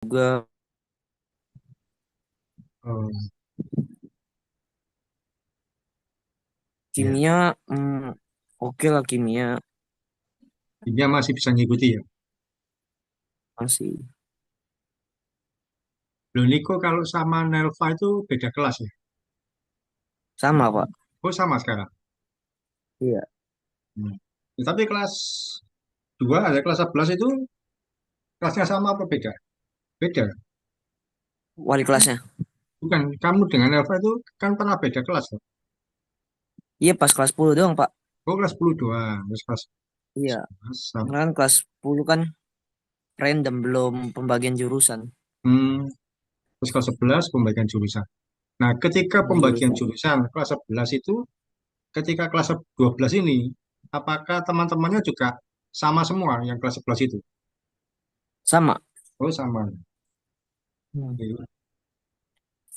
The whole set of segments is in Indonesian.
juga. Oh, ya. Kimia, oke lah kimia Dia masih bisa ngikuti ya. masih Loh, Niko kalau sama Nelva itu beda kelas ya? sama Pak. Oh, sama sekarang. Iya. Hmm. Ya, tapi kelas 2 ada kelas 11 itu kelasnya sama apa beda? Beda. Wali kelasnya. Bukan, kamu dengan Nelva itu kan pernah beda kelas ya? Iya pas kelas 10 doang Pak. Oh, kelas 10 doang. Terus kelas Iya. 11 Karena kan kelas 10 kan random belum pembagian jurusan. hmm, terus kelas 11 pembagian jurusan. Nah, ketika Pembagian pembagian jurusan. jurusan kelas 11 itu, ketika kelas 12 ini, apakah teman-temannya juga sama semua yang kelas 11 itu? Sama. Oh, sama. Hmm. Oke,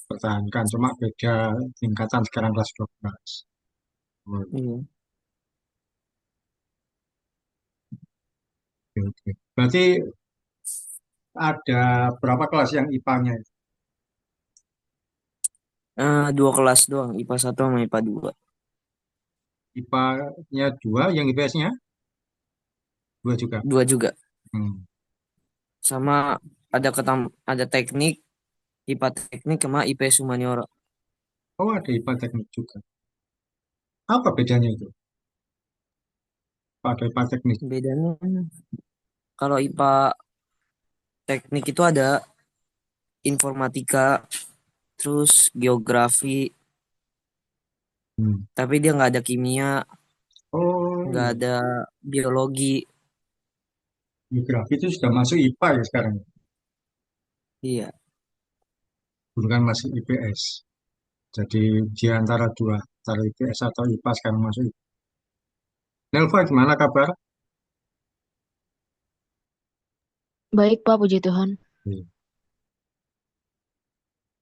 pertahankan, cuma beda tingkatan sekarang kelas 12. Oh, Iya. oke, oke. Berarti ada berapa kelas yang IPA-nya? Dua kelas doang, IPA satu sama IPA dua. IPA-nya dua, yang IPS-nya dua juga. Dua juga. Hmm. Sama ada teknik, IPA teknik sama IPS humaniora. Oh, ada IPA teknik juga. Apa bedanya itu? Ada IPA teknik. Bedanya kalau IPA teknik itu ada informatika, terus geografi, Hmm. tapi dia nggak ada kimia, Oh, nggak iya. ada biologi. Geografi itu sudah masuk IPA ya sekarang. Iya. Dulu kan masih IPS. Jadi di antara dua, antara IPS atau IPA sekarang masuk IPA. Nelva gimana kabar? Baik, Pak, puji Tuhan. Hmm.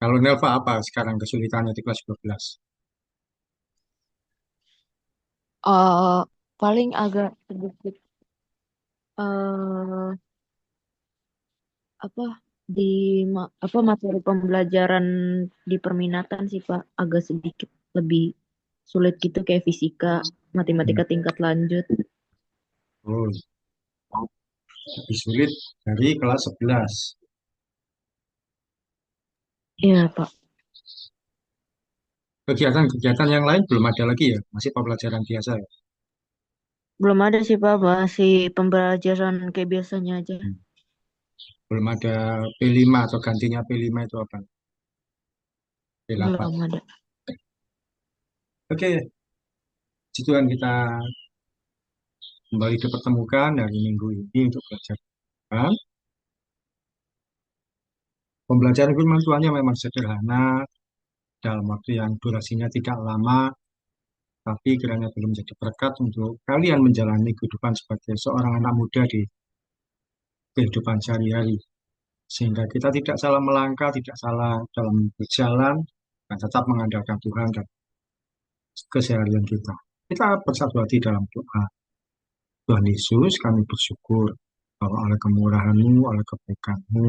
Kalau Nelva apa sekarang kesulitannya di kelas 12? eh Paling agak sedikit eh apa di materi pembelajaran di perminatan sih, Pak, agak sedikit lebih sulit gitu kayak fisika, Hmm. matematika tingkat lanjut. Oh, lebih sulit dari kelas 11. Iya, Pak. Kegiatan-kegiatan yang lain belum ada lagi ya? Masih pembelajaran biasa ya? Belum ada sih, Pak, masih pembelajaran kayak biasanya aja. Hmm. Belum ada P5 atau gantinya P5 itu apa? P8. Belum ada. Oke, puji Tuhan kita kembali dipertemukan dari minggu ini untuk belajar Tuhan. Pembelajaran firman Tuhannya memang sederhana, dalam waktu yang durasinya tidak lama, tapi kiranya belum menjadi berkat untuk kalian menjalani kehidupan sebagai seorang anak muda di kehidupan sehari-hari. Sehingga kita tidak salah melangkah, tidak salah dalam berjalan, dan tetap mengandalkan Tuhan dan keseharian kita. Kita bersatu hati dalam doa. Tuhan Yesus, kami bersyukur bahwa oleh kemurahan-Mu, oleh kebaikan-Mu,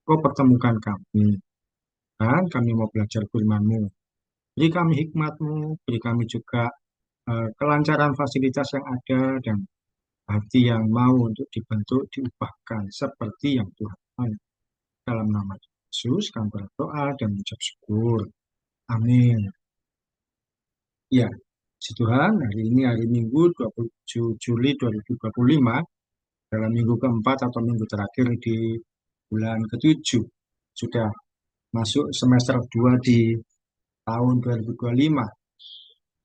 Kau pertemukan kami, dan kami mau belajar firman-Mu. Beri kami hikmat-Mu, beri kami juga kelancaran fasilitas yang ada, dan hati yang mau untuk dibentuk, diubahkan seperti yang Tuhan mau. Dalam nama Yesus, kami berdoa dan mengucap syukur. Amin. Ya, puji Tuhan, hari ini hari Minggu 27 Juli 2025, dalam minggu keempat atau minggu terakhir di bulan ketujuh. Sudah masuk semester 2 di tahun 2025,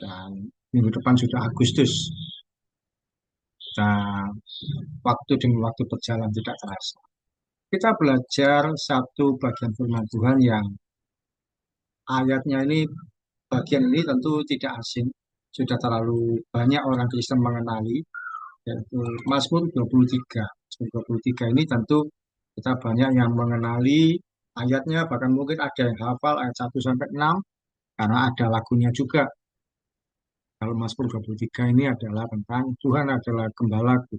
dan minggu depan sudah Agustus. Kita waktu demi waktu berjalan tidak terasa. Kita belajar satu bagian firman Tuhan yang ayatnya ini, bagian ini tentu tidak asing. Sudah terlalu banyak orang Kristen mengenali, yaitu Mazmur 23. Mazmur 23 ini tentu kita banyak yang mengenali ayatnya, bahkan mungkin ada yang hafal ayat 1 sampai 6 karena ada lagunya juga. Kalau Mazmur 23 ini adalah tentang Tuhan adalah gembalaku.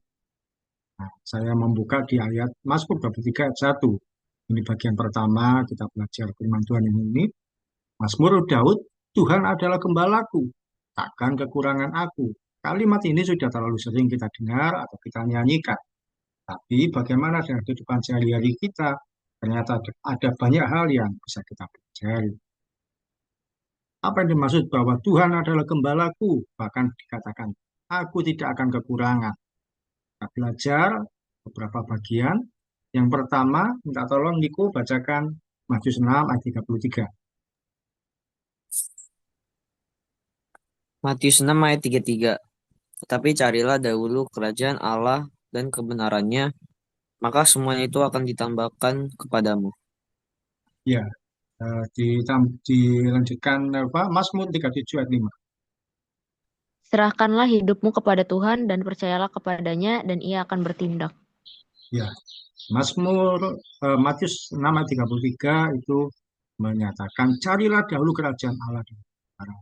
Nah, saya membuka di ayat Mazmur 23 ayat 1. Ini bagian pertama, kita belajar firman Tuhan ini. Mazmur Daud, Tuhan adalah gembalaku, takkan kekurangan aku. Kalimat ini sudah terlalu sering kita dengar atau kita nyanyikan. Tapi bagaimana dengan kehidupan sehari-hari kita? Ternyata ada banyak hal yang bisa kita pelajari. Apa yang dimaksud bahwa Tuhan adalah gembalaku? Bahkan dikatakan, aku tidak akan kekurangan. Kita belajar beberapa bagian. Yang pertama, minta tolong Niko bacakan Matius 6 ayat 33. Matius 6 ayat 33. Tetapi carilah dahulu kerajaan Allah dan kebenarannya, maka semuanya itu akan ditambahkan kepadamu. Ya, dilanjutkan apa? Mazmur 37 ayat 5. Serahkanlah hidupmu kepada Tuhan dan percayalah kepadanya dan ia akan bertindak. Ya, Mazmur Matius 6 ayat 33 itu menyatakan carilah dahulu kerajaan Allah dan kebenaran.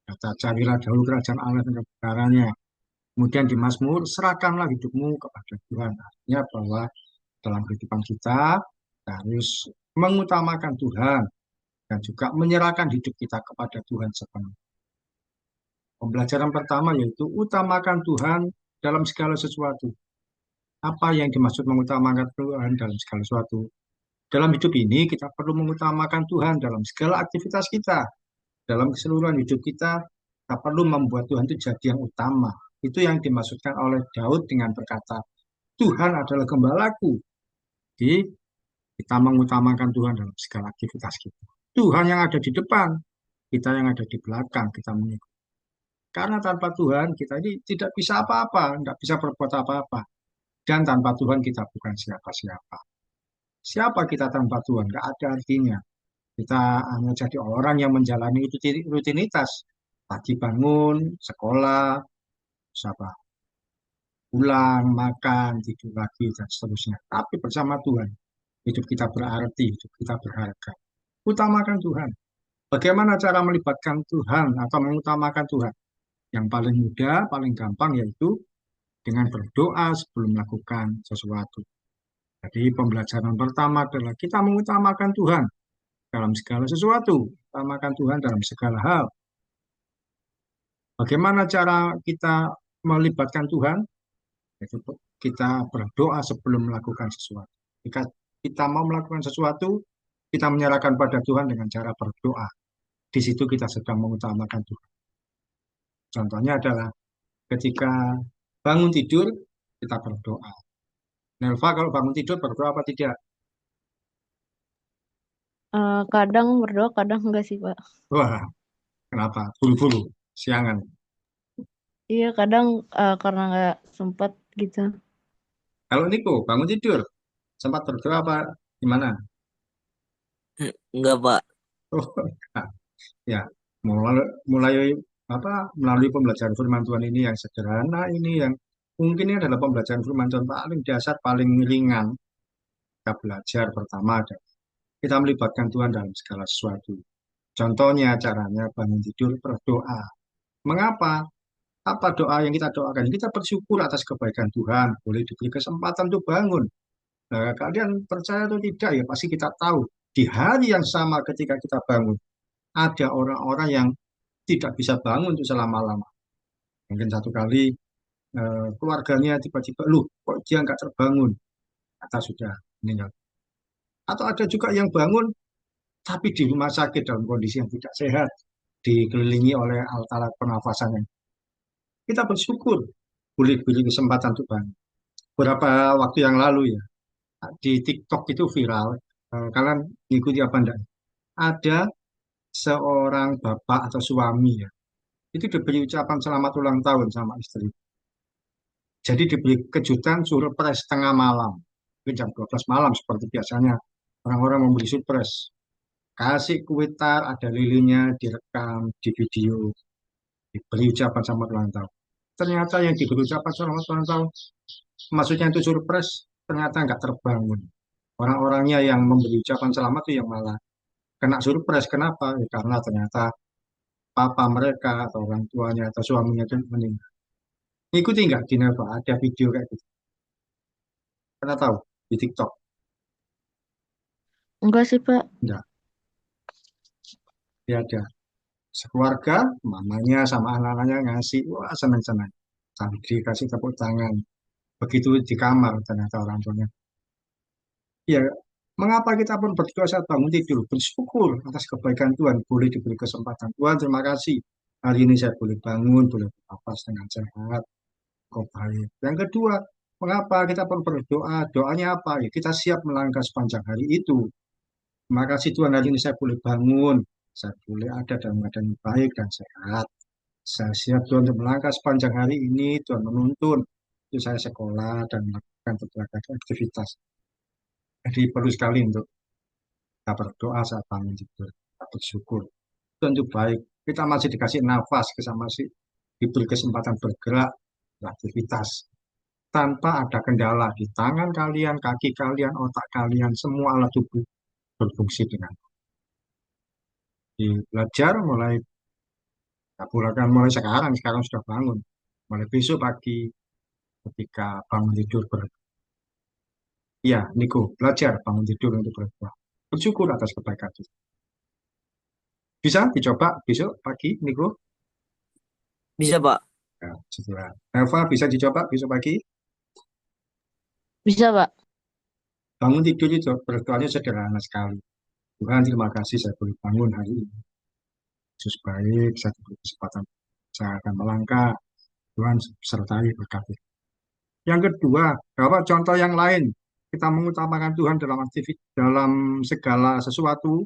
Kata carilah dahulu kerajaan Allah dan kebenarannya. Kemudian di Mazmur serahkanlah hidupmu kepada Tuhan. Artinya bahwa dalam kehidupan kita harus mengutamakan Tuhan dan juga menyerahkan hidup kita kepada Tuhan sepenuhnya. Pembelajaran pertama yaitu utamakan Tuhan dalam segala sesuatu. Apa yang dimaksud mengutamakan Tuhan dalam segala sesuatu? Dalam hidup ini kita perlu mengutamakan Tuhan dalam segala aktivitas kita. Dalam keseluruhan hidup kita, kita perlu membuat Tuhan itu jadi yang utama. Itu yang dimaksudkan oleh Daud dengan berkata, Tuhan adalah gembalaku. Jadi kita mengutamakan Tuhan dalam segala aktivitas kita. Tuhan yang ada di depan, kita yang ada di belakang, kita mengikuti. Karena tanpa Tuhan kita ini tidak bisa apa-apa, tidak bisa berbuat apa-apa. Dan tanpa Tuhan kita bukan siapa-siapa. Siapa kita tanpa Tuhan? Tidak ada artinya. Kita hanya jadi orang yang menjalani itu rutinitas. Pagi bangun, sekolah, siapa? Pulang, makan, tidur lagi, dan seterusnya. Tapi bersama Tuhan, hidup kita berarti, hidup kita berharga. Utamakan Tuhan. Bagaimana cara melibatkan Tuhan atau mengutamakan Tuhan? Yang paling mudah, paling gampang yaitu dengan berdoa sebelum melakukan sesuatu. Jadi pembelajaran pertama adalah kita mengutamakan Tuhan dalam segala sesuatu, utamakan Tuhan dalam segala hal. Bagaimana cara kita melibatkan Tuhan? Yaitu kita berdoa sebelum melakukan sesuatu. Jika kita mau melakukan sesuatu, kita menyerahkan pada Tuhan dengan cara berdoa. Di situ kita sedang mengutamakan Tuhan. Contohnya adalah ketika bangun tidur, kita berdoa. Nelva kalau bangun tidur berdoa apa tidak? Kadang berdoa, kadang enggak sih, Pak. Wah, kenapa? Buru-buru, siangan. Iya, kadang karena nggak sempat gitu. Kalau Niko bangun tidur, sempat berdoa apa gimana? Enggak, Pak. Oh, nah, ya, mulai apa melalui pembelajaran firman Tuhan ini yang sederhana ini yang mungkin ini adalah pembelajaran firman Tuhan paling dasar, paling ringan. Kita belajar pertama adalah kita melibatkan Tuhan dalam segala sesuatu. Contohnya caranya bangun tidur berdoa. Mengapa? Apa doa yang kita doakan? Kita bersyukur atas kebaikan Tuhan, boleh diberi kesempatan untuk bangun. Nah, kalian percaya atau tidak ya pasti kita tahu di hari yang sama ketika kita bangun ada orang-orang yang tidak bisa bangun untuk selama-lama. Mungkin satu kali keluarganya tiba-tiba, loh kok dia nggak terbangun? Kata sudah meninggal. Atau ada juga yang bangun tapi di rumah sakit dalam kondisi yang tidak sehat, dikelilingi oleh alat-alat pernafasan yang kita bersyukur boleh diberi kesempatan untuk bangun. Beberapa waktu yang lalu ya, di TikTok itu viral, kalian ngikuti apa enggak? Ada seorang bapak atau suami ya, itu diberi ucapan selamat ulang tahun sama istri. Jadi diberi kejutan surprise tengah malam, mungkin jam 12 malam seperti biasanya orang-orang memberi surprise. Kasih kue tar, ada lilinnya, direkam di video, diberi ucapan selamat ulang tahun. Ternyata yang diberi ucapan selamat ulang tahun, maksudnya itu surprise, ternyata nggak terbangun. Orang-orangnya yang memberi ucapan selamat itu yang malah kena surprise. Kenapa? Ya, karena ternyata papa mereka atau orang tuanya atau suaminya itu meninggal. Ngikuti nggak di Neva? Ada video kayak gitu. Karena tahu di TikTok. Enggak sih, Pak. Enggak, dia ada sekeluarga, mamanya sama anak-anaknya ngasih, wah senang-senang. Sambil dikasih tepuk tangan. Begitu di kamar, ternyata orang tuanya. Ya, mengapa kita pun berdoa saat bangun tidur? Bersyukur atas kebaikan Tuhan. Boleh diberi kesempatan. Tuhan, terima kasih. Hari ini saya boleh bangun, boleh bernapas dengan sehat. Kok baik. Yang kedua, mengapa kita pun berdoa? Doanya apa? Ya, kita siap melangkah sepanjang hari itu. Terima kasih Tuhan, hari ini saya boleh bangun. Saya boleh ada dalam keadaan yang baik dan sehat. Saya siap Tuhan untuk melangkah sepanjang hari ini. Tuhan menuntun. Itu saya sekolah dan melakukan berbagai aktivitas. Jadi perlu sekali untuk kita berdoa saat bangun tidur. Kita bersyukur. Tentu baik. Kita masih dikasih nafas, kita masih diberi kesempatan bergerak, beraktivitas. Tanpa ada kendala di tangan kalian, kaki kalian, otak kalian, semua alat tubuh berfungsi dengan belajar mulai kabulakan mulai sekarang sudah bangun. Mulai besok pagi ketika bangun tidur ya, Niko, belajar bangun tidur untuk berdoa. Bersyukur atas kebaikan Tuhan. Bisa dicoba besok pagi, Niko? Bisa, Pak. Ya, setelah. Eva bisa dicoba besok pagi. Bisa, Pak. Bangun tidur itu berdoanya sederhana sekali. Tuhan, terima kasih saya boleh bangun hari ini. Yesus baik, saya diberi kesempatan. Saya akan melangkah. Tuhan sertai berkati. Yang kedua, bahwa contoh yang lain, kita mengutamakan Tuhan dalam aktivitas, dalam segala sesuatu.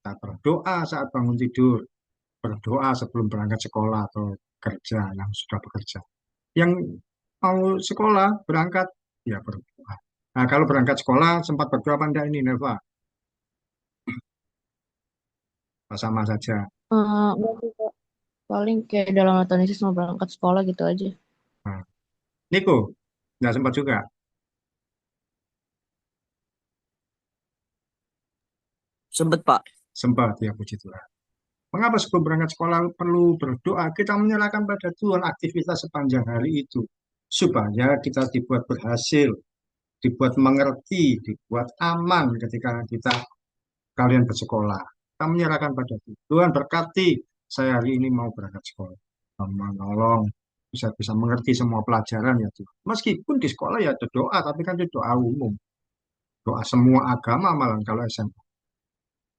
Kita berdoa saat bangun tidur, berdoa sebelum berangkat sekolah atau kerja yang sudah bekerja. Yang mau sekolah, berangkat, ya berdoa. Nah, kalau berangkat sekolah, sempat berdoa apa enggak ini, Neva? Sama saja. Enggak sih, Pak. Paling kayak dalam Yesus mau berangkat sekolah gitu aja. Nah, Niko, enggak sempat juga. Sempet, Pak. Sempat, ya puji Tuhan. Mengapa sebelum berangkat sekolah perlu berdoa? Kita menyerahkan pada Tuhan aktivitas sepanjang hari itu. Supaya kita dibuat berhasil, dibuat mengerti, dibuat aman ketika kita kalian bersekolah. Kita menyerahkan pada Tuhan. Tuhan berkati, saya hari ini mau berangkat sekolah. Menolong, bisa mengerti semua pelajaran ya Tuhan. Meskipun di sekolah ya ada doa, tapi kan itu doa umum. Doa semua agama malah kalau SMA.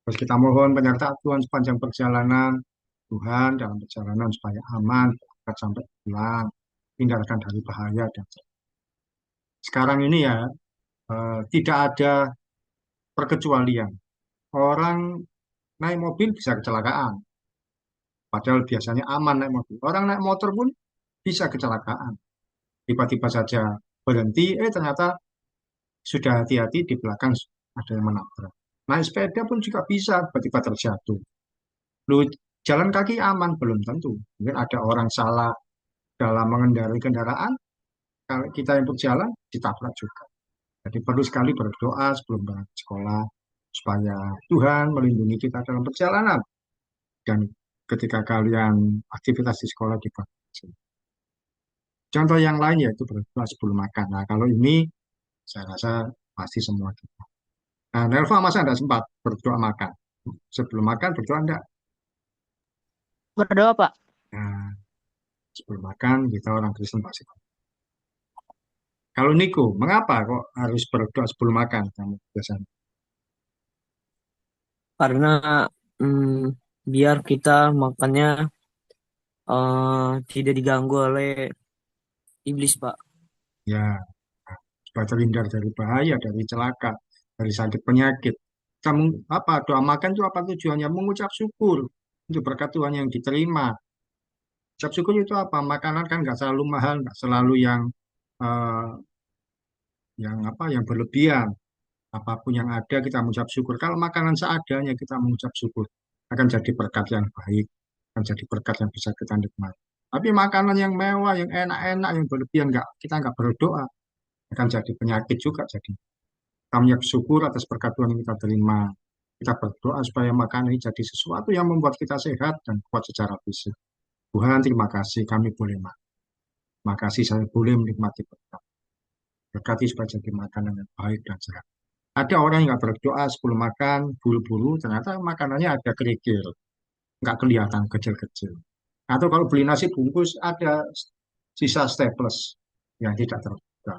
Terus kita mohon penyertaan Tuhan sepanjang perjalanan. Tuhan dalam perjalanan supaya aman, berangkat sampai pulang, hindarkan dari bahaya dan sekarang ini ya tidak ada perkecualian. Orang naik mobil bisa kecelakaan, padahal biasanya aman naik mobil. Orang naik motor pun bisa kecelakaan. Tiba-tiba saja berhenti, ternyata sudah hati-hati di belakang ada yang menabrak. Naik sepeda pun juga bisa tiba-tiba terjatuh. Lu jalan kaki aman belum tentu. Mungkin ada orang salah dalam mengendarai kendaraan, kalau kita yang berjalan ditabrak juga. Jadi perlu sekali berdoa sebelum berangkat sekolah supaya Tuhan melindungi kita dalam perjalanan dan ketika kalian aktivitas di sekolah dibatasi. Contoh yang lain yaitu berdoa sebelum makan. Nah, kalau ini saya rasa pasti semua kita. Nah, Nelva masa tidak sempat berdoa makan? Sebelum makan berdoa enggak? Berdoa, Pak. Nah, sebelum makan kita orang Kristen pasti. Kalau Niko, mengapa kok harus berdoa sebelum makan kamu biasanya? Karena biar kita makannya tidak diganggu oleh iblis, Pak. Ya, supaya terhindar dari bahaya, dari celaka, dari sakit penyakit. Kamu apa doa makan itu apa tujuannya? Mengucap syukur untuk berkat Tuhan yang diterima. Ucap syukur itu apa? Makanan kan nggak selalu mahal, nggak selalu eh, yang apa yang berlebihan. Apapun yang ada kita mengucap syukur. Kalau makanan seadanya kita mengucap syukur akan jadi berkat yang baik, akan jadi berkat yang bisa kita nikmati. Tapi makanan yang mewah, yang enak-enak, yang berlebihan nggak kita nggak berdoa akan jadi penyakit juga. Jadi kami bersyukur atas berkat Tuhan yang kita terima. Kita berdoa supaya makanan ini jadi sesuatu yang membuat kita sehat dan kuat secara fisik. Tuhan, terima kasih kami boleh makan. Terima kasih saya boleh menikmati berkat. Berkati supaya jadi makanan yang baik dan sehat. Ada orang yang nggak berdoa sebelum makan, buru-buru, ternyata makanannya ada kerikil, nggak kelihatan kecil-kecil. Atau kalau beli nasi bungkus, ada sisa staples yang tidak terbuka.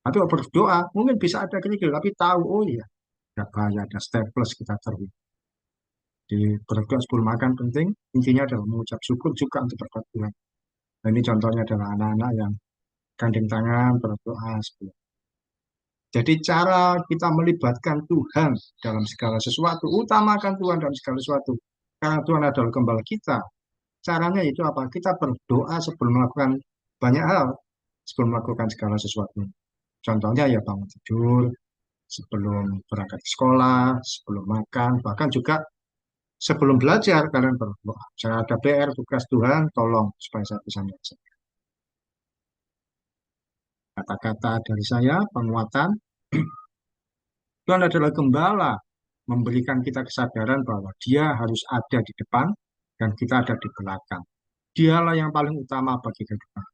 Tapi kalau berdoa, mungkin bisa ada kerikil, tapi tahu, oh iya, ada bahaya, ada staples kita terbuka. Di berdoa sebelum makan penting, intinya adalah mengucap syukur juga untuk berkat Tuhan. Nah, ini contohnya adalah anak-anak yang gandeng tangan berdoa sebelum. Jadi cara kita melibatkan Tuhan dalam segala sesuatu, utamakan Tuhan dalam segala sesuatu. Karena Tuhan adalah gembala kita. Caranya itu apa? Kita berdoa sebelum melakukan banyak hal, sebelum melakukan segala sesuatu. Contohnya ya bangun tidur, sebelum berangkat ke sekolah, sebelum makan, bahkan juga sebelum belajar kalian berdoa. Saya ada PR tugas Tuhan, tolong supaya saya bisa menyelesaikan. Kata-kata dari saya, penguatan, Tuhan adalah gembala, memberikan kita kesadaran bahwa Dia harus ada di depan dan kita ada di belakang. Dialah yang paling utama bagi kehidupan.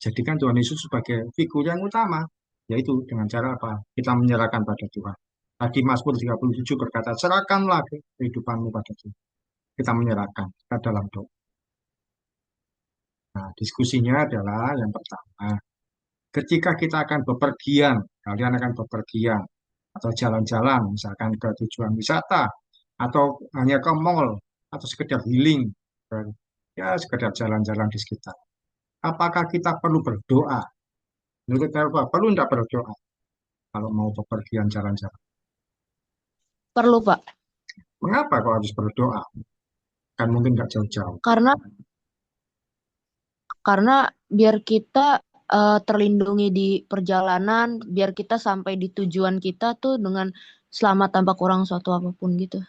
Jadikan Tuhan Yesus sebagai figur yang utama, yaitu dengan cara apa? Kita menyerahkan pada Tuhan. Tadi Mazmur 37 berkata, serahkanlah kehidupanmu pada Tuhan. Kita menyerahkan, kita dalam doa. Nah, diskusinya adalah yang pertama, ketika kita akan bepergian, kalian akan bepergian, atau jalan-jalan, misalkan ke tujuan wisata, atau hanya ke mall, atau sekedar healing, ya sekedar jalan-jalan di sekitar. Apakah kita perlu berdoa? Menurut Elva, perlu tidak berdoa kalau mau bepergian jalan-jalan? Perlu, Pak. Mengapa kau harus berdoa? Kan mungkin nggak jauh-jauh. Karena biar kita terlindungi di perjalanan, biar kita sampai di tujuan kita tuh dengan selamat tanpa kurang suatu apapun gitu.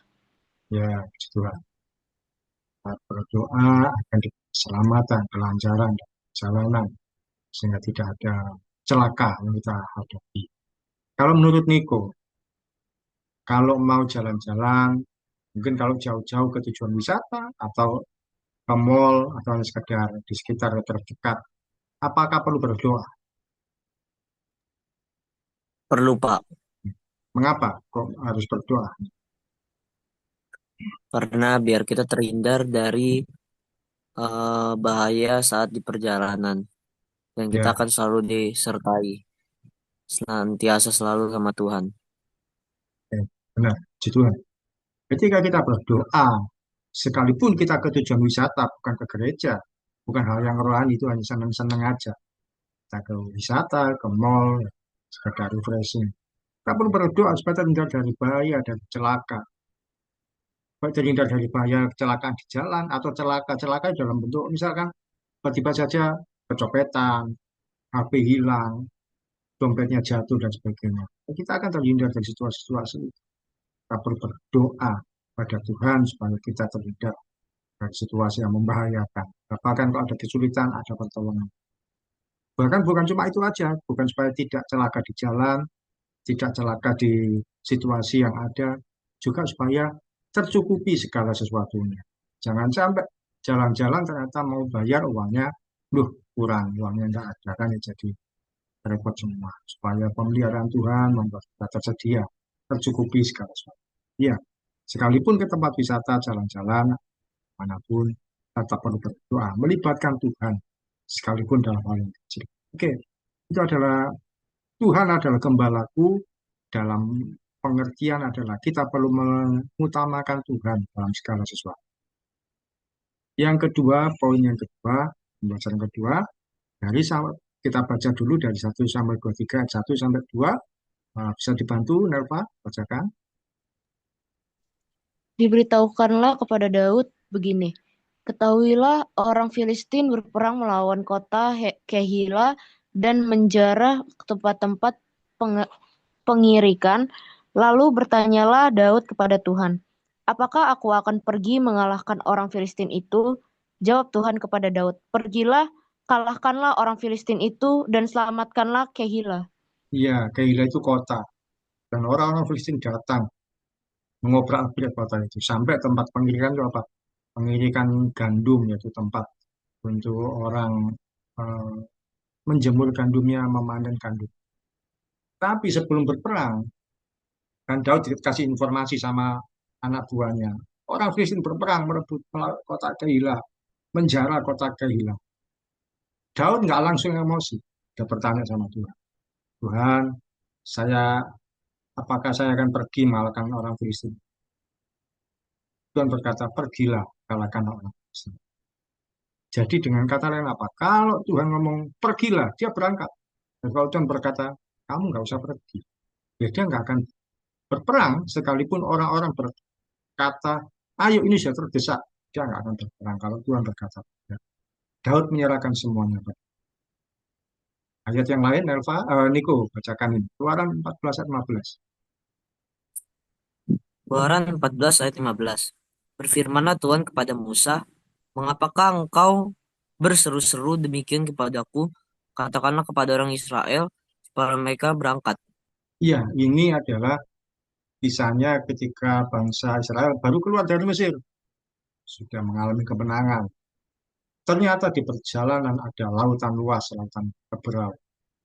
Ya, Tuhan. Kita berdoa akan keselamatan, kelancaran, dan perjalanan, sehingga tidak ada celaka yang kita hadapi. Kalau menurut Niko, kalau mau jalan-jalan, mungkin kalau jauh-jauh ke tujuan wisata, atau ke mall, atau sekedar di sekitar terdekat, apakah perlu berdoa? Perlu, Pak, Mengapa kok harus berdoa? karena biar kita terhindar dari bahaya saat di perjalanan. Dan kita Ya, akan selalu disertai, senantiasa selalu sama Tuhan. benar, puji Tuhan. Ketika kita berdoa, sekalipun kita ke tujuan wisata, bukan ke gereja, bukan hal yang rohani, itu hanya senang-senang aja. Kita ke wisata, ke mall, sekedar refreshing. Kita perlu berdoa supaya terhindar dari bahaya dan celaka. Supaya terhindar dari bahaya kecelakaan di jalan, atau celaka-celaka dalam bentuk, misalkan tiba-tiba saja kecopetan, HP hilang, dompetnya jatuh, dan sebagainya. Kita akan terhindar dari situasi-situasi. Kita perlu berdoa pada Tuhan supaya kita terhindar dari situasi yang membahayakan. Bahkan kalau ada kesulitan, ada pertolongan. Bahkan bukan cuma itu aja, bukan supaya tidak celaka di jalan, tidak celaka di situasi yang ada, juga supaya tercukupi segala sesuatunya. Jangan sampai jalan-jalan ternyata mau bayar uangnya, loh kurang, uangnya enggak ada, kan ya jadi repot semua. Supaya pemeliharaan Tuhan membuat kita tersedia, tercukupi segala sesuatu. Iya, sekalipun ke tempat wisata, jalan-jalan, manapun, tetap perlu berdoa, melibatkan Tuhan, sekalipun dalam hal yang kecil. Oke, itu adalah Tuhan adalah gembalaku, dalam pengertian adalah kita perlu mengutamakan Tuhan dalam segala sesuatu. Yang kedua, poin yang kedua, pembahasan kedua, dari kita baca dulu dari 1 sampai 23, 1 sampai 2. Bisa dibantu, Nerva, bacakan. Diberitahukanlah kepada Daud begini, ketahuilah orang Filistin berperang melawan kota Kehila dan menjarah tempat-tempat pengirikan. Lalu bertanyalah Daud kepada Tuhan, apakah aku akan pergi mengalahkan orang Filistin itu? Jawab Tuhan kepada Daud, pergilah, kalahkanlah orang Filistin itu dan selamatkanlah Kehila. Iya, Keila itu kota. Dan orang-orang Filistin datang mengobrak-abrik kota itu. Sampai tempat pengirikan itu apa? Pengirikan gandum, yaitu tempat untuk orang eh, menjemur gandumnya, memanen gandum. Tapi sebelum berperang, Dan Daud dikasih informasi sama anak buahnya. Orang Filistin berperang merebut kota Keila, menjara kota Keila. Daud nggak langsung emosi. Dia bertanya sama Tuhan. Tuhan, saya apakah saya akan pergi mengalahkan orang Filistin? Tuhan berkata, pergilah kalahkan orang Filistin. Jadi dengan kata lain apa? Kalau Tuhan ngomong pergilah, dia berangkat. Dan kalau Tuhan berkata, kamu nggak usah pergi. Ya, dia nggak akan berperang sekalipun orang-orang berkata, ayo ini sudah terdesak. Dia nggak akan berperang kalau Tuhan berkata. Ya. Daud menyerahkan semuanya. Ayat yang lain, Niko, bacakan ini. Keluaran 14 ayat 15. Keluaran 14 ayat 15. Berfirmanlah Tuhan kepada Musa, mengapakah engkau berseru-seru demikian kepadaku? Katakanlah kepada orang Israel supaya mereka berangkat. Iya, ini adalah kisahnya ketika bangsa Israel baru keluar dari Mesir. Sudah mengalami kemenangan. Ternyata di perjalanan ada lautan luas, lautan keberau.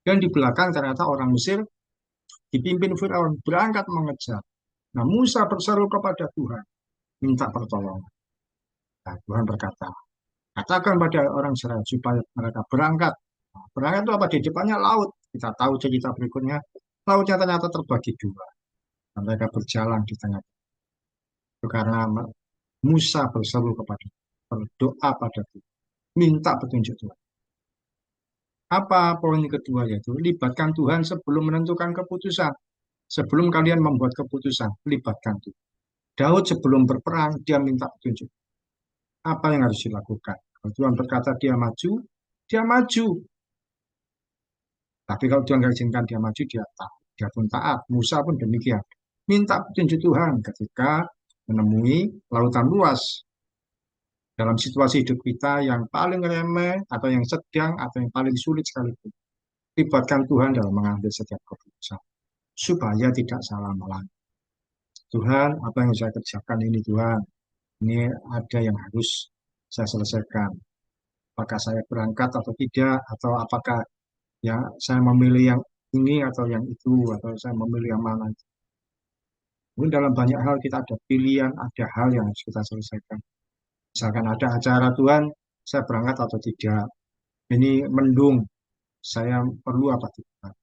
Dan di belakang ternyata orang Mesir dipimpin Firaun berangkat mengejar. Nah, Musa berseru kepada Tuhan, minta pertolongan. Nah, Tuhan berkata, katakan pada orang Israel supaya mereka berangkat. Nah, berangkat itu apa? Di depannya laut. Kita tahu cerita berikutnya, lautnya ternyata terbagi dua. Dan mereka berjalan di tengah. Itu karena Musa berseru kepada berdoa pada Tuhan, minta petunjuk Tuhan. Apa poin kedua yaitu libatkan Tuhan sebelum menentukan keputusan. Sebelum kalian membuat keputusan, libatkan Tuhan. Daud sebelum berperang, dia minta petunjuk. Apa yang harus dilakukan? Kalau Tuhan berkata dia maju, dia maju. Tapi kalau Tuhan tidak izinkan dia maju, dia taat. Dia pun taat. Musa pun demikian. Minta petunjuk Tuhan ketika menemui lautan luas. Dalam situasi hidup kita yang paling remeh, atau yang sedang, atau yang paling sulit sekalipun. Libatkan Tuhan dalam mengambil setiap keputusan. Supaya tidak salah melangkah. Tuhan, apa yang saya kerjakan ini Tuhan? Ini ada yang harus saya selesaikan. Apakah saya berangkat atau tidak, atau apakah ya saya memilih yang ini atau yang itu, atau saya memilih yang mana. Mungkin dalam banyak hal kita ada pilihan, ada hal yang harus kita selesaikan. Misalkan ada acara Tuhan, saya berangkat atau tidak. Ini mendung, saya perlu apa tidak.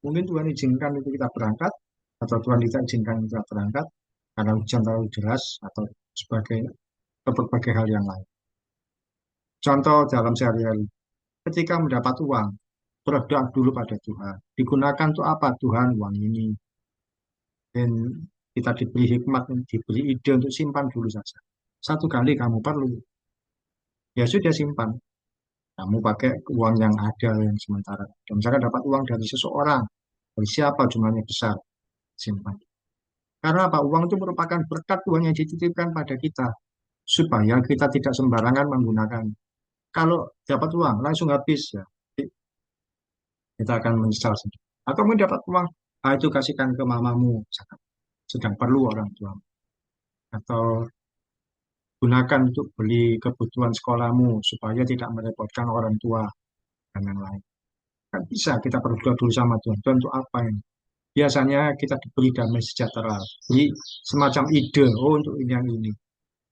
Mungkin Tuhan izinkan itu kita berangkat, atau Tuhan tidak izinkan kita berangkat, karena hujan terlalu deras, atau sebagai berbagai hal yang lain. Contoh dalam sehari-hari, ketika mendapat uang, berdoa dulu pada Tuhan. Digunakan untuk apa Tuhan uang ini? Dan kita diberi hikmat, diberi ide untuk simpan dulu saja. Satu kali kamu perlu, ya sudah simpan. Kamu pakai uang yang ada yang sementara. Dan misalkan dapat uang dari seseorang, dari siapa jumlahnya besar, simpan. Karena apa? Uang itu merupakan berkat Tuhan yang dititipkan pada kita. Supaya kita tidak sembarangan menggunakan. Kalau dapat uang, langsung habis ya. Kita akan menyesal sendiri. Atau mungkin dapat uang, itu kasihkan ke mamamu, sedang perlu orang tua. Atau gunakan untuk beli kebutuhan sekolahmu, supaya tidak merepotkan orang tua, dan yang lain. Kan bisa kita berdoa dulu sama Tuhan. Tuhan untuk apa ini? Biasanya kita diberi damai sejahtera, beri semacam ide, oh untuk ini yang ini.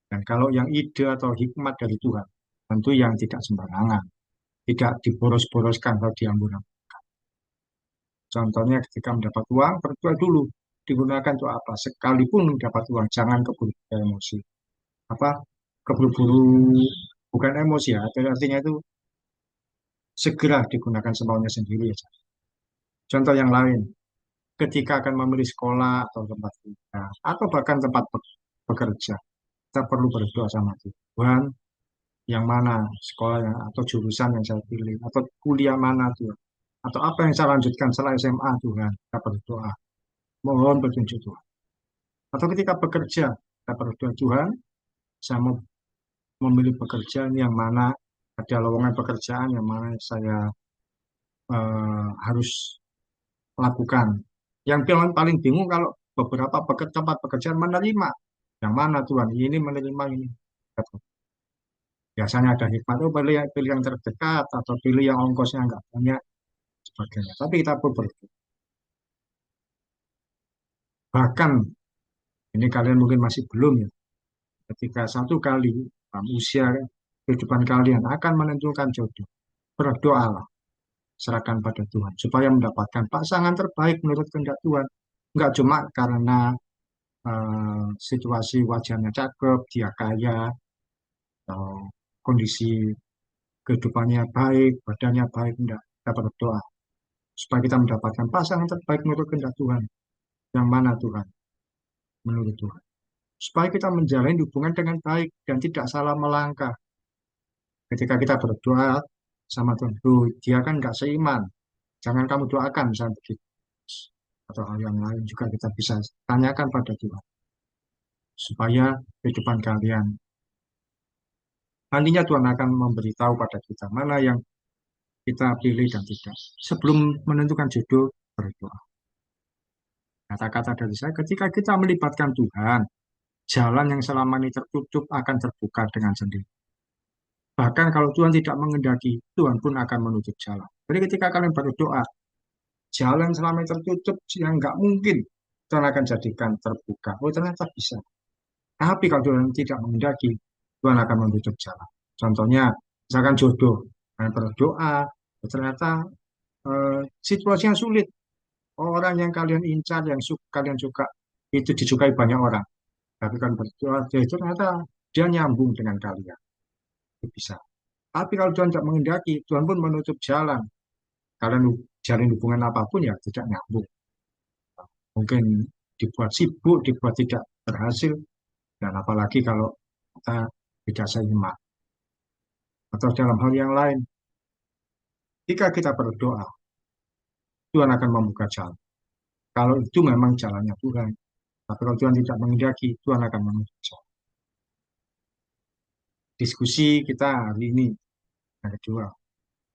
Dan kalau yang ide atau hikmat dari Tuhan, tentu yang tidak sembarangan, tidak diboros-boroskan kalau diambur. Contohnya ketika mendapat uang, berdoa dulu. Digunakan untuk apa? Sekalipun mendapat uang, jangan keburu emosi. Apa? Keburu-buru, bukan emosi ya. Artinya itu segera digunakan semaunya sendiri ya. Contoh yang lain, ketika akan memilih sekolah atau tempat kerja, atau bahkan tempat bekerja, kita perlu berdoa sama Tuhan, yang mana sekolah yang atau jurusan yang saya pilih, atau kuliah mana Tuhan, atau apa yang saya lanjutkan setelah SMA Tuhan, kita berdoa. Mohon petunjuk Tuhan. Atau ketika bekerja, kita berdoa Tuhan, saya mau memilih pekerjaan yang mana ada lowongan pekerjaan yang mana saya harus lakukan. Yang paling bingung kalau beberapa tempat pekerjaan menerima. Yang mana Tuhan, ini menerima ini. Biasanya ada hikmat, oh pilih yang terdekat, atau pilih yang ongkosnya enggak banyak, sebagainya. Tapi kita perlu berdoa. Bahkan ini kalian mungkin masih belum ya. Ketika satu kali dalam usia kehidupan kalian akan menentukan jodoh, berdoalah, serahkan pada Tuhan supaya mendapatkan pasangan terbaik menurut kehendak Tuhan. Enggak cuma karena situasi wajahnya cakep, dia kaya, atau kondisi kehidupannya baik, badannya baik, enggak. Kita berdoa supaya kita mendapatkan pasangan terbaik menurut kehendak Tuhan. Yang mana Tuhan? Menurut Tuhan. Supaya kita menjalin hubungan dengan baik dan tidak salah melangkah. Ketika kita berdoa sama Tuhan, "Duh, dia kan nggak seiman. Jangan kamu doakan," misalnya begitu. Atau hal yang lain juga kita bisa tanyakan pada Tuhan. Supaya kehidupan kalian, nantinya Tuhan akan memberitahu pada kita mana yang kita pilih dan tidak. Sebelum menentukan jodoh, berdoa. Kata-kata dari saya, ketika kita melibatkan Tuhan, jalan yang selama ini tertutup akan terbuka dengan sendiri. Bahkan kalau Tuhan tidak mengendaki, Tuhan pun akan menutup jalan. Jadi ketika kalian berdoa, jalan selama ini tertutup yang nggak mungkin, Tuhan akan jadikan terbuka. Oh ternyata bisa. Tapi kalau Tuhan tidak mengendaki, Tuhan akan menutup jalan. Contohnya, misalkan jodoh, kalian berdoa, ternyata situasi yang sulit. Orang yang kalian incar, yang kalian suka, itu disukai banyak orang. Tapi kan berdoa, ya itu ternyata dia nyambung dengan kalian. Itu bisa. Tapi kalau Tuhan tidak mengendaki, Tuhan pun menutup jalan. Kalian jalin hubungan apapun ya tidak nyambung. Mungkin dibuat sibuk, dibuat tidak berhasil, dan apalagi kalau kita tidak seiman. Atau dalam hal yang lain, jika kita berdoa, Tuhan akan membuka jalan. Kalau itu memang jalannya Tuhan. Tapi kalau Tuhan tidak mengendaki, Tuhan akan menutup jalan. Diskusi kita hari ini, yang kedua.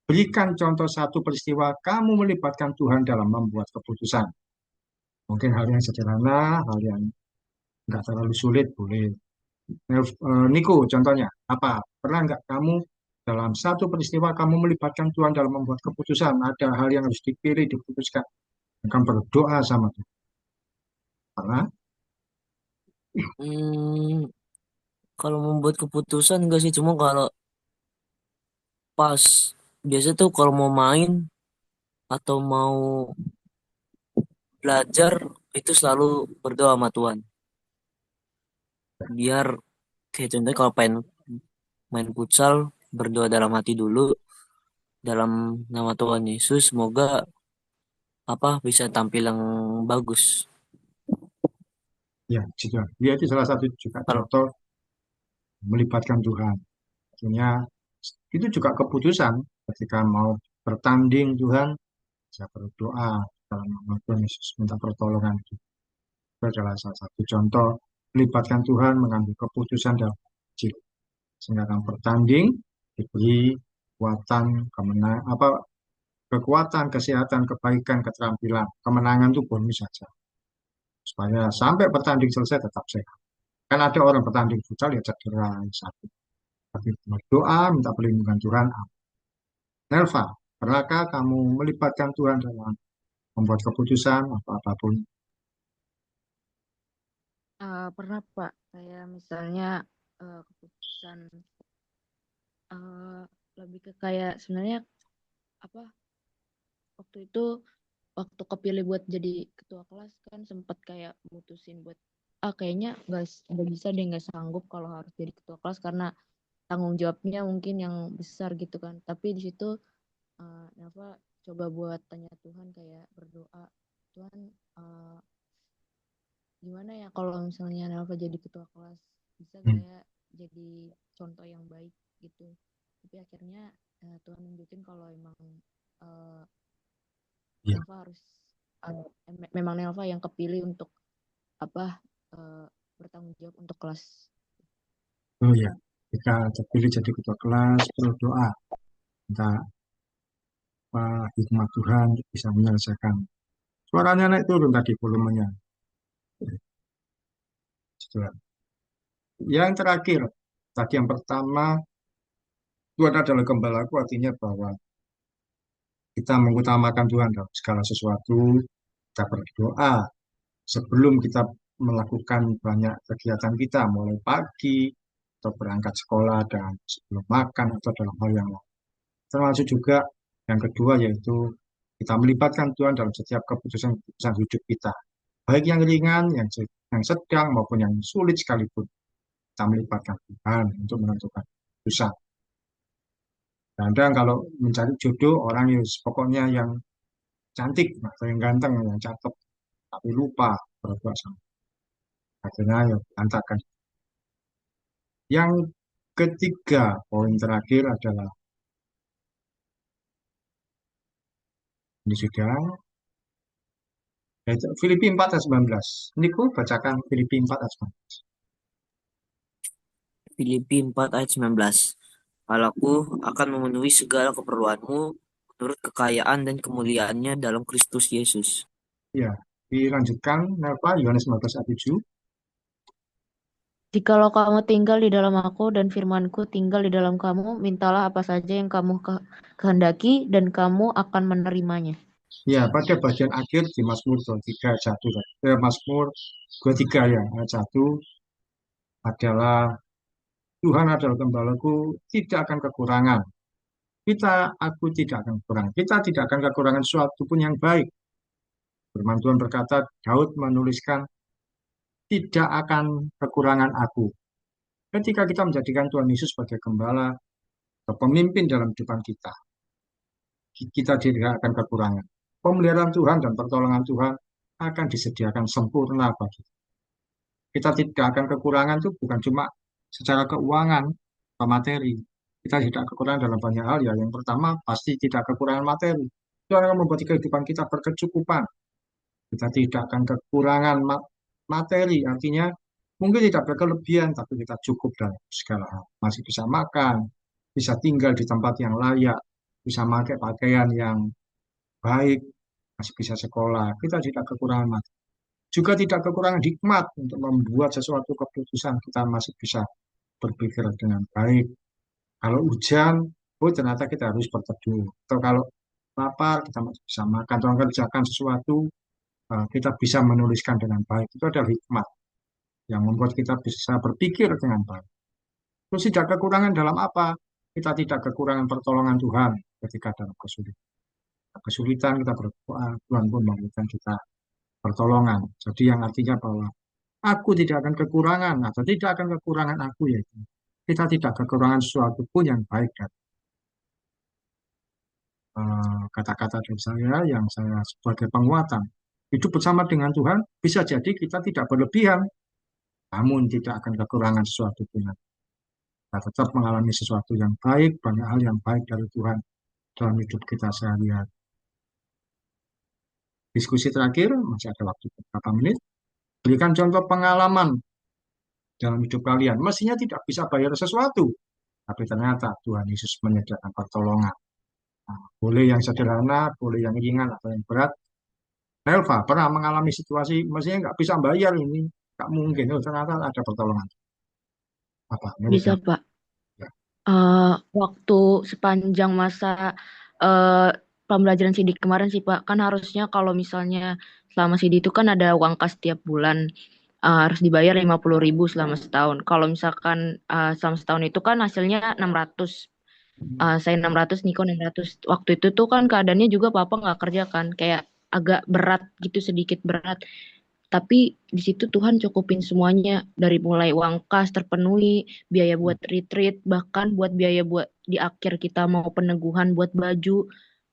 Berikan contoh satu peristiwa kamu melibatkan Tuhan dalam membuat keputusan. Mungkin hal yang sederhana, hal yang nggak terlalu sulit, boleh. Niko, contohnya, apa? Pernah nggak kamu dalam satu peristiwa kamu melibatkan Tuhan dalam membuat keputusan? Ada hal yang harus dipilih, diputuskan. Kamu berdoa sama Tuhan. Pernah? Hmm, kalau membuat keputusan enggak sih, cuma kalau pas biasa tuh kalau mau main atau mau belajar itu selalu berdoa sama Tuhan. Biar kayak contohnya kalau pengen main futsal berdoa dalam hati dulu dalam nama Tuhan Yesus semoga apa bisa tampil yang bagus. Ya, juga. Ya, itu salah satu juga Kalau contoh melibatkan Tuhan. Artinya, itu juga keputusan ketika mau bertanding Tuhan, saya berdoa dalam nama Tuhan Yesus minta pertolongan. Itu adalah salah satu contoh melibatkan Tuhan mengambil keputusan dalam kecil. Sehingga dalam bertanding diberi kekuatan, kemenangan, apa kekuatan, kesehatan, kebaikan, keterampilan, kemenangan itu bonus saja. Supaya sampai pertanding selesai tetap sehat. Kan ada orang bertanding futsal ya cedera, sakit. Tapi berdoa, minta perlindungan Tuhan. Nelva, pernahkah kamu melibatkan Tuhan dalam membuat keputusan atau apapun? Pernah Pak, kayak misalnya keputusan eh, lebih ke kayak sebenarnya apa waktu itu waktu kepilih buat jadi ketua kelas kan sempat kayak mutusin buat kayaknya nggak bisa deh nggak sanggup kalau harus jadi ketua kelas karena tanggung jawabnya mungkin yang besar gitu kan. Tapi di situ Nafa coba buat tanya Tuhan kayak berdoa Tuhan eh, gimana ya kalau misalnya Nafa jadi ketua kelas bisa gak Hmm, ya jadi contoh yang baik gitu. Tapi akhirnya Tuhan nunjukin kalau emang eh, ya. Nelva harus memang Nelva yang kepilih untuk apa bertanggung jawab untuk kelas. Oh ya, jika terpilih jadi ketua kelas, berdoa, minta hikmat Tuhan untuk bisa menyelesaikan. Suaranya naik turun tadi volumenya. Gitu. Yang terakhir, tadi yang pertama, Tuhan adalah gembalaku, artinya bahwa kita mengutamakan Tuhan dalam segala sesuatu, kita berdoa, sebelum kita melakukan banyak kegiatan kita, mulai pagi atau berangkat sekolah dan sebelum makan atau dalam hal yang lain. Termasuk juga yang kedua yaitu kita melibatkan Tuhan dalam setiap keputusan-keputusan hidup kita, baik yang ringan, yang sedang maupun yang sulit sekalipun. Kita melibatkan Tuhan untuk menentukan keputusan. Kadang kalau mencari jodoh orang yang pokoknya yang cantik atau yang ganteng, yang cakep, tapi lupa berbuat sama. Akhirnya ya berantakan. Yang ketiga, poin terakhir adalah ini sudah yaitu Filipi 4 ayat 19. Niku bacakan Filipi 4 ayat 19. Filipi 4 ayat 19. Allahku akan memenuhi segala keperluanmu menurut kekayaan dan kemuliaannya dalam Kristus Yesus. Ya, dilanjutkan apa Yohanes 15 ayat 7. Jikalau kamu tinggal di dalam aku dan firmanku tinggal di dalam kamu, mintalah apa saja yang kamu kehendaki dan kamu akan menerimanya. Ya, pada bagian akhir di Mazmur 23 ayat 1. Mazmur 23 ya, ayat 1 adalah Tuhan adalah gembalaku, tidak akan kekurangan. Aku tidak akan kekurangan. Kita tidak akan kekurangan sesuatu pun yang baik. Firman Tuhan berkata, Daud menuliskan, tidak akan kekurangan aku. Ketika kita menjadikan Tuhan Yesus sebagai gembala atau pemimpin dalam kehidupan kita tidak akan kekurangan. Pemeliharaan Tuhan dan pertolongan Tuhan akan disediakan sempurna bagi kita. Kita tidak akan kekurangan itu bukan cuma secara keuangan atau materi. Kita tidak kekurangan dalam banyak hal ya. Yang pertama pasti tidak kekurangan materi. Tuhan akan membuat kehidupan kita berkecukupan. Kita tidak akan kekurangan materi, artinya mungkin tidak berkelebihan, tapi kita cukup dalam segala hal. Masih bisa makan, bisa tinggal di tempat yang layak, bisa pakai pakaian yang baik, masih bisa sekolah. Kita tidak kekurangan materi. Juga tidak kekurangan hikmat untuk membuat sesuatu keputusan. Kita masih bisa berpikir dengan baik. Kalau hujan, oh ternyata kita harus berteduh. Atau kalau lapar, kita masih bisa makan. Atau mengerjakan sesuatu, kita bisa menuliskan dengan baik. Itu adalah hikmat yang membuat kita bisa berpikir dengan baik. Terus tidak kekurangan dalam apa? Kita tidak kekurangan pertolongan Tuhan ketika dalam kesulitan. Kesulitan kita berdoa, Tuhan pun memberikan kita pertolongan. Jadi yang artinya bahwa aku tidak akan kekurangan atau tidak akan kekurangan aku yaitu kita tidak kekurangan sesuatu pun yang baik dan kata-kata dari saya yang saya sebagai penguatan. Hidup bersama dengan Tuhan bisa jadi kita tidak berlebihan, namun tidak akan kekurangan sesuatu pun. Kita tetap mengalami sesuatu yang baik, banyak hal yang baik dari Tuhan dalam hidup kita sehari-hari. Diskusi terakhir, masih ada waktu beberapa menit. Berikan contoh pengalaman dalam hidup kalian. Mestinya tidak bisa bayar sesuatu, tapi ternyata Tuhan Yesus menyediakan pertolongan. Nah, boleh yang sederhana, boleh yang ringan atau yang berat. Elva pernah mengalami situasi, mestinya nggak bisa bayar ini, nggak mungkin. Oh, ternyata ada pertolongan. Apa? Menurut Bisa, yang Pak. ya, Waktu sepanjang masa eh, pembelajaran sidik kemarin sih Pak, kan harusnya kalau misalnya selama sidik itu kan ada uang kas tiap bulan, harus dibayar 50.000 selama setahun. Kalau misalkan selama setahun itu kan hasilnya 600, saya 600, Niko 600. Waktu itu tuh kan keadaannya juga Papa nggak kerja kan, kayak agak berat gitu, sedikit berat. Tapi di situ Tuhan cukupin semuanya dari mulai uang kas terpenuhi, biaya buat retreat, bahkan buat biaya buat di akhir kita mau peneguhan buat baju,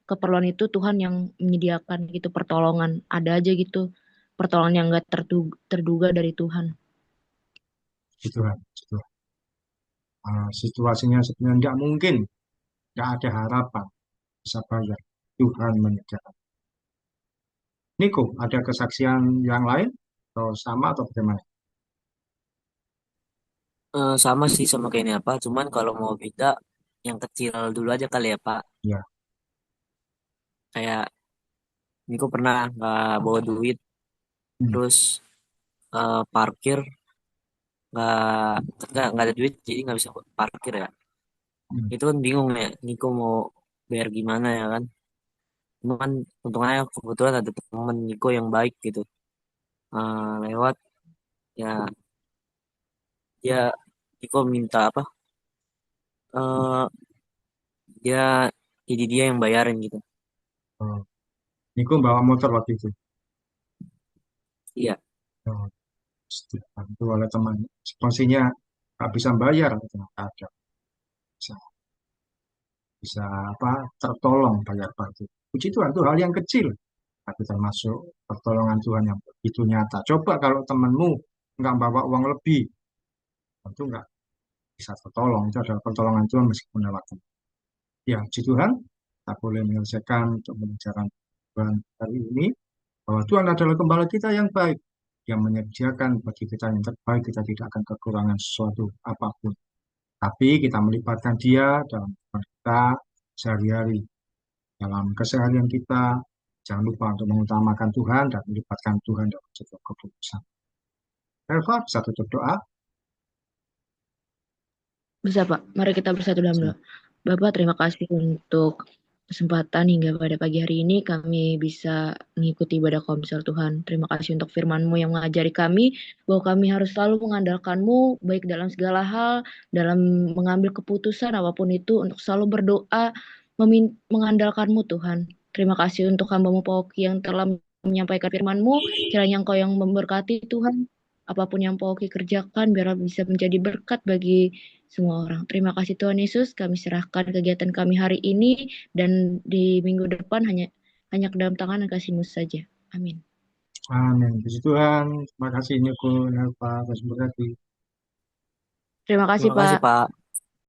keperluan itu Tuhan yang menyediakan gitu pertolongan. Ada aja gitu pertolongan yang nggak terduga dari Tuhan. gitu kan. Gitu. Situasinya sebenarnya nggak mungkin, nggak ada harapan bisa bayar. Tuhan menyediakan. Niko, ada kesaksian yang lain atau sama atau bagaimana? Sama sih sama kayak ini apa, cuman kalau mau beda yang kecil dulu aja kali ya Pak. Ya, Kayak Niko pernah nggak bawa duit, hmm, terus parkir nggak nggak ada duit jadi nggak bisa parkir ya. hmm, Itu kan bingung ya, Niko mau bayar gimana ya kan. Cuman untungnya kebetulan ada temen Niko yang baik gitu. lewat ya dia Iko minta apa eh dia jadi dia yang bayarin gitu. Oh, Niko bawa motor waktu itu. Iya. Oh, dibantu oleh teman. Spasinya nggak bisa bayar, ternyata ada bisa, bisa apa tertolong bayar parkir. Puji Tuhan itu hal yang kecil, tapi termasuk pertolongan Tuhan yang begitu nyata. Coba kalau temanmu nggak bawa uang lebih, tentu nggak bisa tertolong. Itu adalah pertolongan Tuhan meskipun lewat teman. Ya, puji Tuhan, kita boleh menyelesaikan untuk pembicaraan Tuhan hari ini, bahwa Tuhan adalah gembala kita yang baik, yang menyediakan bagi kita yang terbaik, kita tidak akan kekurangan sesuatu apapun. Tapi kita melibatkan Dia dalam kehidupan kita sehari-hari, dalam keseharian kita. Jangan lupa untuk mengutamakan Tuhan dan melibatkan Tuhan dalam setiap keputusan. Eva, bisa tutup doa? Bisa, Pak. Mari kita bersatu dalam doa. Bapak, terima kasih untuk kesempatan hingga pada pagi hari ini kami bisa mengikuti ibadah Komsel Tuhan. Terima kasih untuk firman-Mu yang mengajari kami bahwa kami harus selalu mengandalkan-Mu baik dalam segala hal, dalam mengambil keputusan apapun itu, untuk selalu berdoa, mengandalkan-Mu Tuhan. Terima kasih untuk hamba-Mu Pak Oki yang telah menyampaikan firman-Mu. Kiranya Engkau yang memberkati Tuhan. Apapun yang Pak Oki kerjakan, biar bisa menjadi berkat bagi semua orang. Terima kasih Tuhan Yesus, kami serahkan kegiatan kami hari ini dan di minggu depan hanya ke dalam tangan dan kasih-Mu saja. Amin. Amin. Puji Tuhan. Terima kasih Niko, Eva, terima kasih. Terima kasih Terima kasih, Pak. Pak.